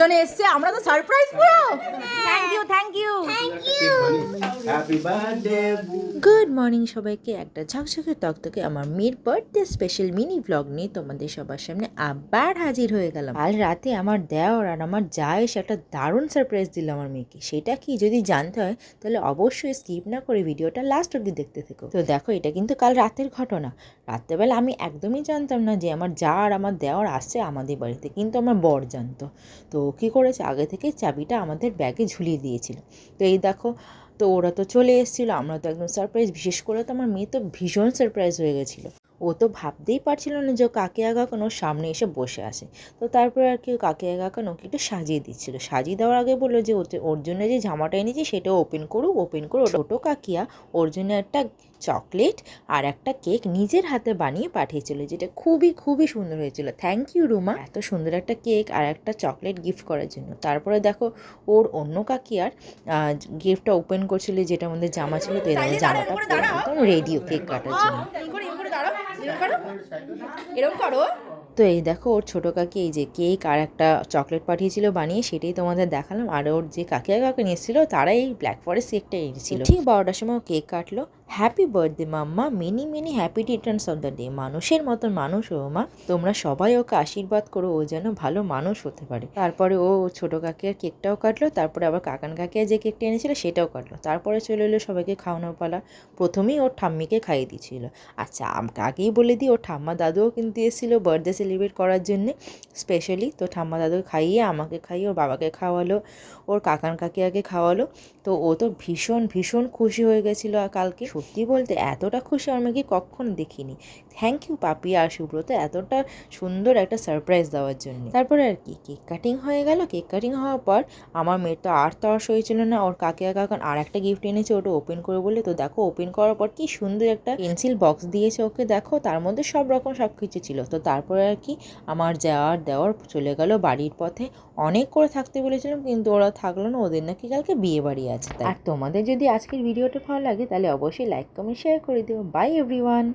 জনে এসছে, আমরা তো সারপ্রাইজ পুরো। Thank you happy birthday. Good morning সবাইকে। একটা ঝকঝকে তকতকে আমার মেয়ের বার্থডে স্পেশাল মিনি ব্লগ নিয়ে তোমাদের সবার সামনে আবার হাজির হয়ে গেলাম। কাল রাতে আমার দেওর আর আমার যা এসে একটা দারুণ সারপ্রাইজ দিল আমার মেয়েকে। সেটা কি যদি জানতে হয় তাহলে অবশ্যই স্কিপ না করে ভিডিওটা লাস্ট অবধি দেখতে থেকো। তো দেখো, এটা কিন্তু কাল রাতের ঘটনা। রাত্রেবেলা আমি একদমই জানতাম না যে আমার যা আর আমার দেওর আসছে আমাদের বাড়িতে, কিন্তু আমার বর জানতো। তো কী করেছে, আগে থেকে চাবিটা আমাদের ব্যাগে ঝুলিয়ে দিয়েছিল। তো এই দেখো, তো ওরা তো চলে এসেছিলো, আমরা তো একদম সারপ্রাইজ। বিশেষ করে তো আমার মেয়ে তো ভীষণ সারপ্রাইজ হয়ে গেছিলো। ও তো ভাবতেই পারছিল না যে ও কাকিয়া কাকান ওর সামনে এসে বসে আসে। তো তারপরে আর কি কাকিয়া কাকান ওকে একটু সাজিয়ে দিচ্ছিলো। সাজিয়ে দেওয়ার আগে বললো যে ওর জন্য যে জামাটা এনেছি সেটা ওপেন করে ছোটো কাকিয়া ওর জন্য একটা চকলেট আর একটা কেক নিজের হাতে বানিয়ে পাঠিয়েছিল, যেটা খুবই খুবই সুন্দর হয়েছিল। থ্যাংক ইউ রুমা, এত সুন্দর একটা কেক আর একটা চকলেট গিফট করার জন্য। তারপরে দেখো ওর অন্য কাকিয়ার গিফটটা ওপেন করছিল, যেটা আমাদের জামা ছিল। তো এরকম জামাটা একদম রেডিও কেক কাটার জন্য। এরকম করো। তো এই দেখো ওর ছোটো কাকি এই যে কেক আর একটা চকলেট পাঠিয়েছিল বানিয়ে, সেটাই তোমাদের দেখালাম। আর ওর যে কাকিয়া কাকা নিয়েছিল তারা এই ব্ল্যাক ফরেস্ট কেকটা এনেছিল। ঠিক 12টার সময় কেক কাটলো। Happy birthday mamma, many many happy returns of the day. মানুষের মতন মানুষ ও মা, তোমরা সবাই ওকে আশীর্বাদ করো ও যেন ভালো মানুষ হতে পারে। তারপরে ও ছোটো কাকিয়ার কেকটাও কাটলো, তারপরে আবার কাকান কাকিয়া যে কেকটা এনেছিল সেটাও কাটলো। তারপরে চলে এলো সবাইকে খাওয়ানোর পালা। প্রথমেই ওর ঠাম্মিকে খাইয়ে দিচ্ছিল। আচ্ছা, আমাকে আগেই বলে দিই ওর ঠাম্মা দাদুও কিন্তু এসেছিলো বার্থডে সেলিব্রেট করার জন্যে স্পেশালি। তো ঠাম্মা দাদুকে খাইয়ে, আমাকে খাইয়ে, ওর বাবাকে খাওয়ালো, ওর কাকান কাকিয়াকে খাওয়ালো। তো ও তো ভীষণ ভীষণ খুশি হয়ে গেছিলো কালকে। সত্যি বলতে এতটা খুশি আমি কি কখনো দেখিনি। থ্যাংক ইউ পাপি আর সুব্রত এতটা সুন্দর একটা সারপ্রাইজ দেওয়ার জন্য। তারপরে আর কি কেক কাটিং হয়ে গেল। কেক কাটিং হওয়ার পর আমার মেয়ের তো আর তর্স হয়েছিল না, ওর কাকিয়া কাকান আর একটা গিফট এনেছে, ওটা ওপেন করে বলে। তো দেখো ওপেন করার পর কি সুন্দর একটা পেন্সিল বক্স দিয়েছে ওকে। দেখো তার মধ্যে সব রকম সব কিছু ছিল। তো তারপরে আর কি আমার যাওয়ার দেওয়ার চলে গেল বাড়ির পথে। অনেক করে থাকতে বলেছিলাম কিন্তু ওরা থাকলো না, ওদের নাকি কালকে বিয়ে বাড়ি আছে। আর তোমাদের যদি আজকের ভিডিওটা ভালো লাগে তাহলে অবশ্যই লাইক কমেন্ট শেয়ার করে দিও। By everyone.